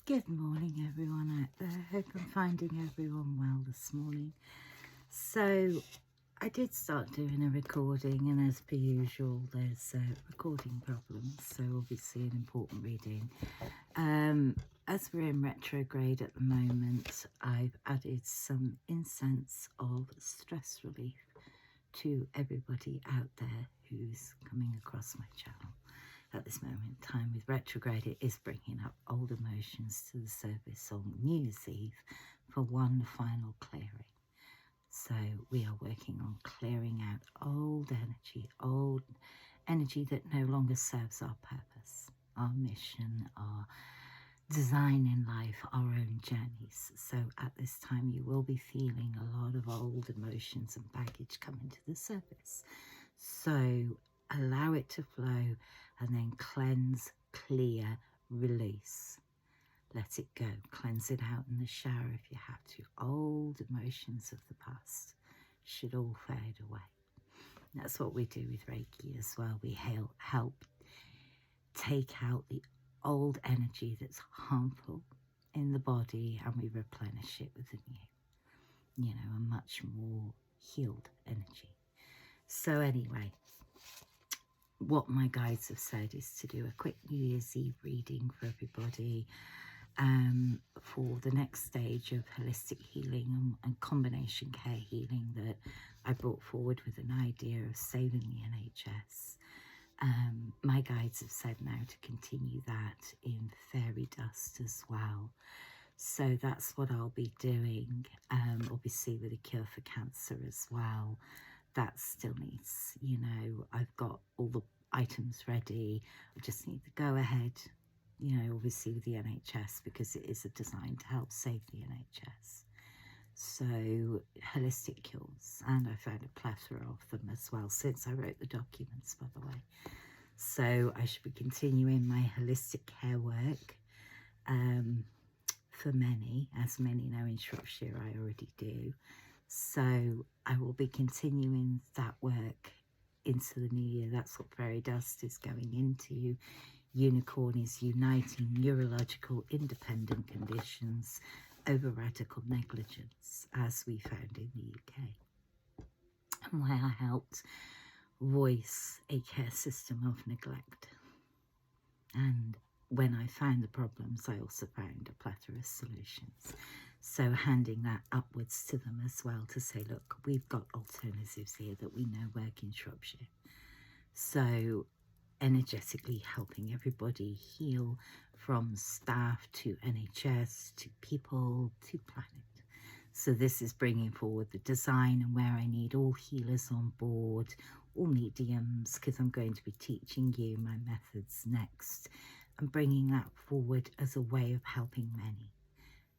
Good morning, everyone out there. Hope I'm finding everyone well this morning. So, I did start doing a recording, and as per usual, there's recording problems. So, obviously, an important reading. As we're in retrograde at the moment, I've added some incense of stress relief to everybody out there who's coming across my channel. At this moment in time with retrograde, it is bringing up old emotions to the surface on New Year's Eve for one final clearing. So we are working on clearing out old energy that no longer serves our purpose, our mission, our design in life, our own journeys. So at this time you will be feeling a lot of old emotions and baggage coming to the surface. So allow it to flow and then cleanse, clear, release. Let it go. Cleanse it out in the shower if you have to. Old emotions of the past should all fade away. That's what we do with Reiki as well. We help take out the old energy that's harmful in the body, and we replenish it with a new, a much more healed energy. So anyway, what my guides have said is to do a quick New Year's Eve reading for everybody for the next stage of holistic healing and combination care healing that I brought forward with an idea of saving the NHS. My guides have said now to continue that in fairy dust as well. So that's what I'll be doing, obviously with a cure for cancer as well. That still needs, I've got all the items ready. I just need the go ahead, obviously with the NHS, because it is designed to help save the NHS. So holistic cures, and I found a plethora of them as well since I wrote the documents, by the way. So I should be continuing my holistic care work for many, as many know in Shropshire I already do. So I will be continuing that work into the new year. That's what fairy dust is going into. Unicorn is uniting neurological independent conditions over radical negligence, as we found in the UK, and where I helped voice a care system of neglect. And when I found the problems, I also found a plethora of solutions. So handing that upwards to them as well to say, look, we've got alternatives here that we know work in Shropshire. So energetically helping everybody heal, from staff to NHS to people to planet. So this is bringing forward the design and where I need all healers on board, all mediums, because I'm going to be teaching you my methods next and bringing that forward as a way of helping many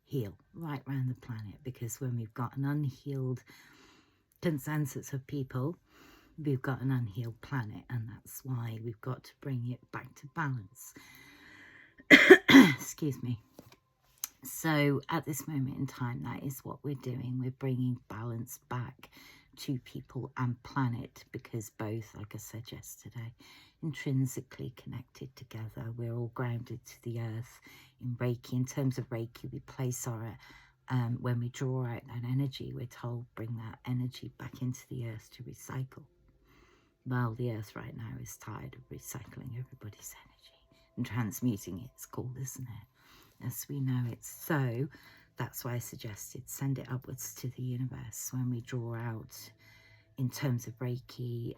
heal right around the planet. Because when we've got an unhealed consensus of people, we've got an unhealed planet, and that's why we've got to bring it back to balance. Excuse me. So at this moment in time, that is what we're doing. We're bringing balance back to people and planet, because both, like I said yesterday, intrinsically connected together. We're all grounded to the earth in Reiki. In terms of Reiki, we place our when we draw out that energy, we're told bring that energy back into the earth to recycle. Well, the earth right now is tired of recycling everybody's energy and transmuting it. It's called, isn't it? As we know it. So that's why I suggested send it upwards to the universe when we draw out, in terms of Reiki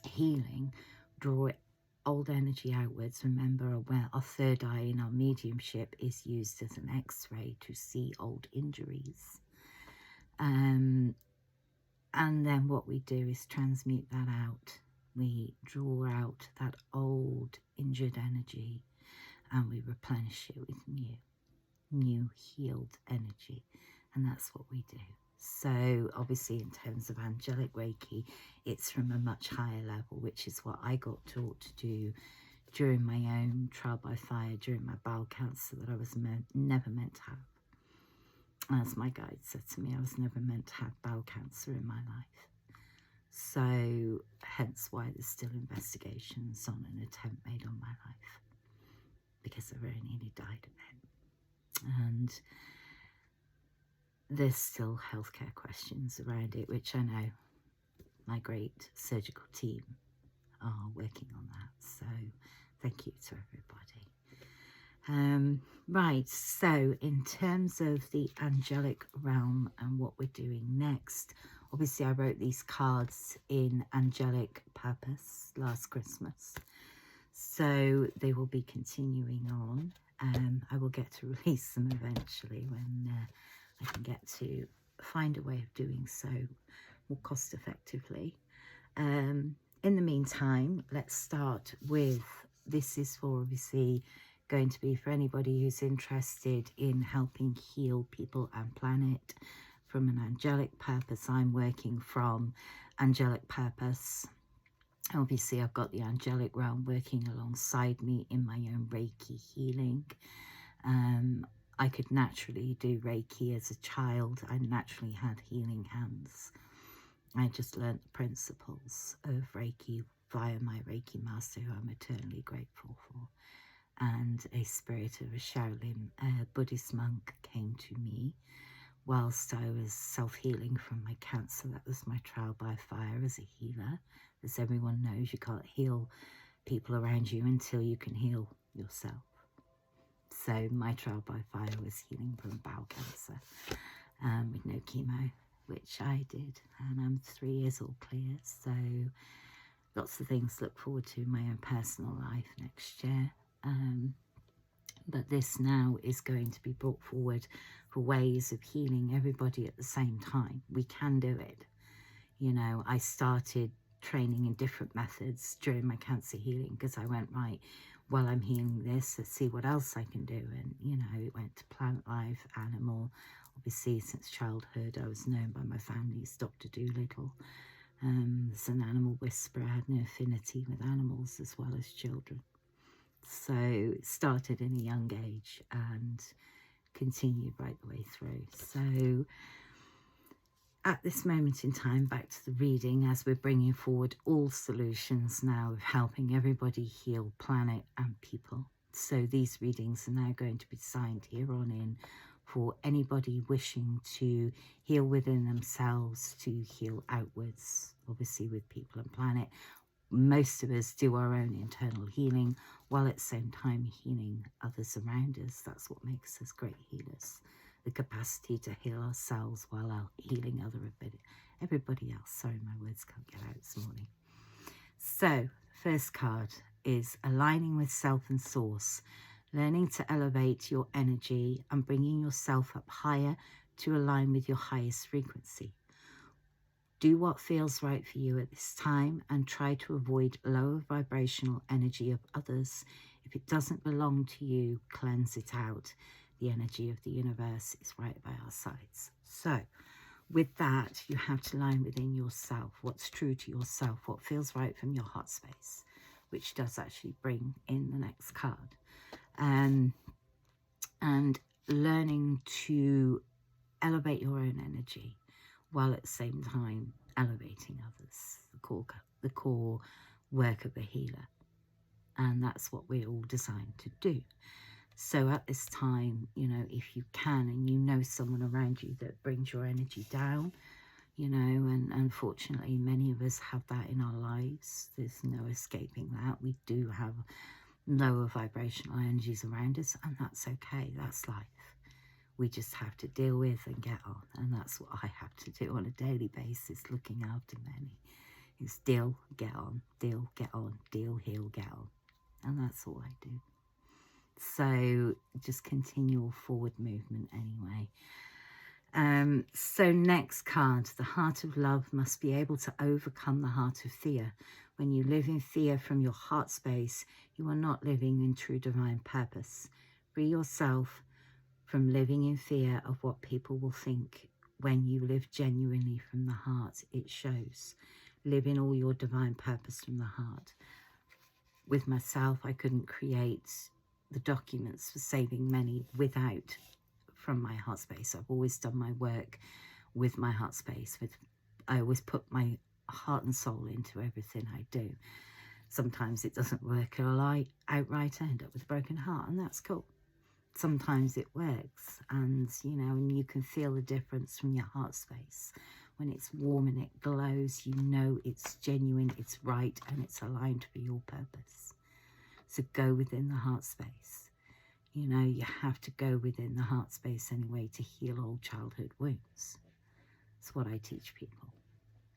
healing, draw it old energy outwards. Remember, where our third eye in our mediumship is used as an X-ray to see old injuries. And then what we do is transmute that out. We draw out that old injured energy and we replenish it with new healed energy. And that's what we do. So obviously in terms of angelic Reiki, it's from a much higher level, which is what I got taught to do during my own trial by fire, during my bowel cancer that I was never meant to have. As my guide said to me, I was never meant to have bowel cancer in my life. So hence why there's still investigations on an attempt made on my life, because I very nearly died of it. And there's still healthcare questions around it, which I know my great surgical team are working on that. So thank you to everybody. Right, so in terms of the angelic realm and what we're doing next, obviously I wrote these cards in angelic purpose last Christmas, so they will be continuing on. I will get to release them eventually when I can get to find a way of doing so more cost effectively. In the meantime, let's start with, this is for obviously going to be for anybody who's interested in helping heal people and planet from an angelic purpose. I'm working from angelic purpose. Obviously, I've got the angelic realm working alongside me in my own Reiki healing. I could naturally do Reiki as a child. I naturally had healing hands. I just learnt the principles of Reiki via my Reiki master, who I'm eternally grateful for. And a spirit of a Shaolin Buddhist monk came to me whilst I was self-healing from my cancer. That was my trial by fire as a healer. As everyone knows, you can't heal people around you until you can heal yourself. So my trial by fire was healing from bowel cancer with no chemo, which I did. And I'm 3 years all clear. So lots of things to look forward to in my own personal life next year. But this now is going to be brought forward for ways of healing everybody at the same time. We can do it. You know, I started training in different methods during my cancer healing because I went, right, while I'm healing this, let's see what else I can do. And, you know, it went to plant life, animal. Obviously, since childhood, I was known by my family as Dr. Dolittle. As an animal whisperer, I had an affinity with animals as well as children. So it started in a young age and continued right the way through. So at this moment in time, back to the reading, as we're bringing forward all solutions now of helping everybody heal planet and people. So these readings are now going to be designed here on in for anybody wishing to heal within themselves, to heal outwards, obviously with people and planet. Most of us do our own internal healing, while at the same time healing others around us. That's what makes us great healers. The capacity to heal ourselves while healing everybody else. Sorry, my words can't get out this morning. So, first card is aligning with self and source, learning to elevate your energy and bringing yourself up higher to align with your highest frequency. Do what feels right for you at this time and try to avoid lower vibrational energy of others. If it doesn't belong to you, cleanse it out. The energy of the universe is right by our sides. So with that, you have to line within yourself what's true to yourself, what feels right from your heart space, which does actually bring in the next card. And learning to elevate your own energy while at the same time elevating others, the core work of a healer. And that's what we're all designed to do. So at this time, you know, if you can and you know someone around you that brings your energy down, you know, and unfortunately many of us have that in our lives. There's no escaping that. We do have lower vibrational energies around us, and that's okay. That's life. We just have to deal with and get on. And that's what I have to do on a daily basis, looking after many. Is deal, get on, deal, get on, deal, heal, get on. And that's all I do. So just continual forward movement anyway. So next card, the heart of love must be able to overcome the heart of fear. When you live in fear from your heart space, you are not living in true divine purpose. Free yourself from living in fear of what people will think. When you live genuinely from the heart, it shows. Live in all your divine purpose from the heart. With myself, I couldn't create the documents for saving many without from my heart space. I've always done my work with my heart space. I always put my heart and soul into everything I do. Sometimes it doesn't work, or I outright end up with a broken heart, and that's cool. Sometimes it works, and you know, and you can feel the difference from your heart space. When it's warm and it glows, you know it's genuine, it's right, and it's aligned for your purpose. So go within the heart space. You know, you have to go within the heart space anyway to heal old childhood wounds. It's what I teach people.